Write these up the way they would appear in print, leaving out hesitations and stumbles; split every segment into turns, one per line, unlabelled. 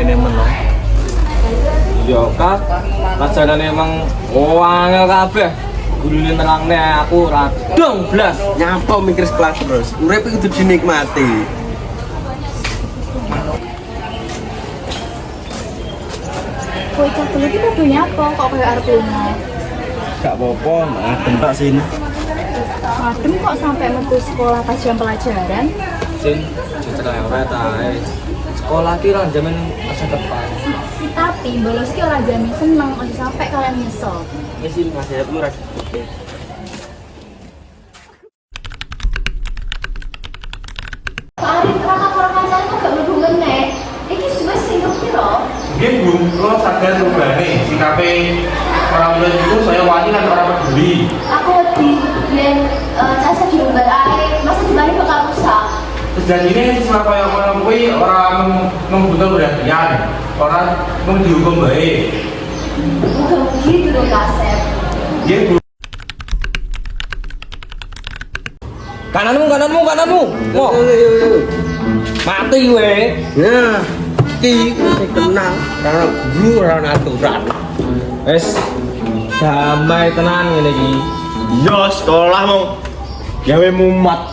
ngene meneh. Yo Kak, kajanane emang angel kabeh. Gurune nerangne aku ora dong blas.
Nyapa mikir sekelas terus. Urip kudu dinikmati.
Kowe cah telu iki kudu nyapa kok koyo arep lunga.
Gak apa-apa, adem tak sini.
Adem kok sampai metu sekolah pas jam pelajaran.
Sin, cerai ora ta. Sekolah ki ra jamin masa depan.
Tapi bolos ki ora jamin seneng, aja sampai kalian nyesel.
Wis sih ngasih aku ora.
Arif kakak orang pacaran kok gak mlebu meneh. Iki suwe sing piro?
Mungkin belum lo sadar perubahannya sikape orang muda itu saya wani kan orang peduli.
Aku wedi yen casa diumbar air, masa dibalik bakal rusak.
Terus jadi ini selama yang mengakui orang membutuhkan perhatian, orang mau dihukum baik.
Bukan begitu dong Kasep.
Dia belum.
Kananmu. Mo. Mati we.
Nah, iki sing tenang karena guru ora aturan.
Wes damai tenan ngene iki.
Yo sekolah mau gawe mumat.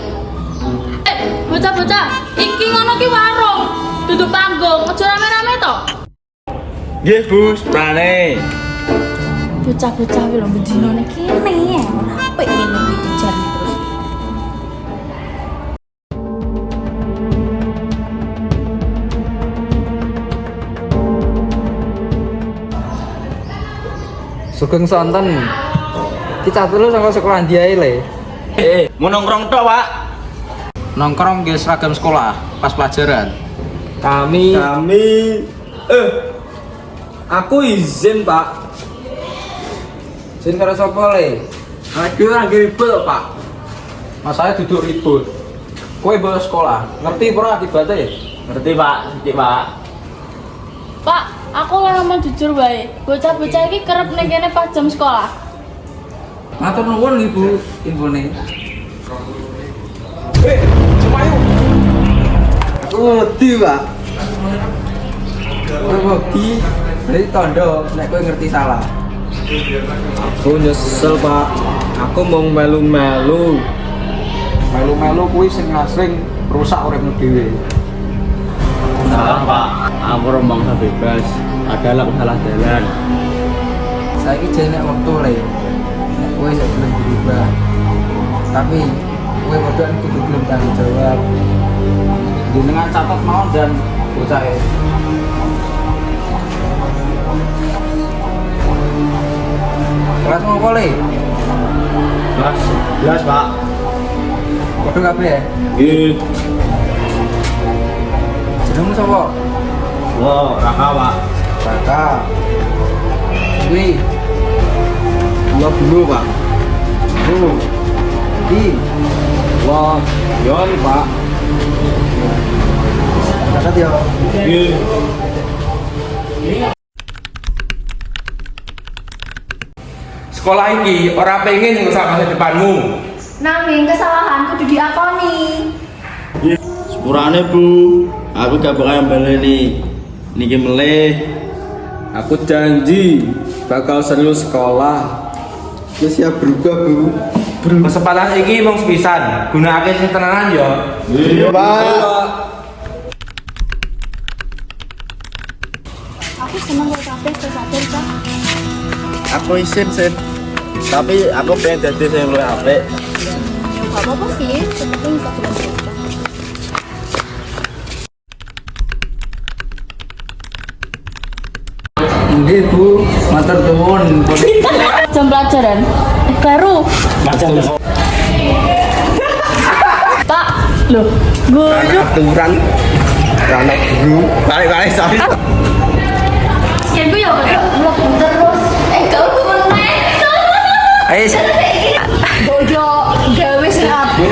Bocah-bocah, iki ngono ki warung, duduk panggung, aja rame-rame to.
Nggih, Bu, prane.
Bocah-bocah kuwi lho bedinone kene ya, ora apik ngene iki jane terus.
Sugeng sonten. Kita telu saka sekolah ndi ae le.
Mau nongkrong tok, Pak.
Nongkrong nggih seragam sekolah pas pelajaran. Kami aku izin, Pak. Izin karo sapa le? Aku ora ribut, Pak. Mas saya duduk ribut. Kowe bolos sekolah, ngerti ora akibatnya?
Ngerti, Pak. Ngerti, Pak.
Pak, aku ora ngomong jujur wae. Bocah-bocah iki kerep ning kene pas jam sekolah.
Matur nuwun Ibu, infone.
Aku wedi, Pak.
Kowe wedi, berarti tondo nek kowe ngerti salah. Aku nyesel, Pak. Aku mau melu-melu. Melu-melu kuwi sing asring rusak uripmu dhewe.
Salah, Pak. Aku rombong bebas. Adalah salah jalan.
Saiki jane nek wektu le. Nek kowe sik belum berubah. Tapi kowe padha kudu gelem tanggung jawab. Jenengan catat mawon dan bocah e. Kelas mau apa le?
Jelas, Pak.
Padha kabeh ya.
Nggih.
Jenengmu sapa?
Wo, Raka, Pak.
Raka. Kuwi
Dua dulu, Pak.
Bu. Di.
Wah, Yon, Pak.
Catat ya.
Nggih.
Sekolah ini orang pengen ngerusak masa depanmu.
Nanging kesalahan kudu diakoni.
Sepurane, Bu. Aku gak bakal baleni. Niki meleh.
Aku janji bakal serius sekolah.
Ya siap berubah, Bu.
Kesempatan ini mau sepisan. Gunakake sing tenanan ya.
Iya, Pak.
Aku seneng kok kabeh sadar Cak.
Aku isin, Sin. Tapi aku pengen jadi sing luwih apik.
Gak apa-apa sih, seperti bisa belajar.
Nggih, Bu. Matur nuwun.
Jam pelajaran. Baru. Pak, loh, guru.
Aturan. Karena guru. Balik-balik, sorry.
Sekian gue ya udah terus. Gak usah meneh.
Ayo.
Bojo gawe sing apik.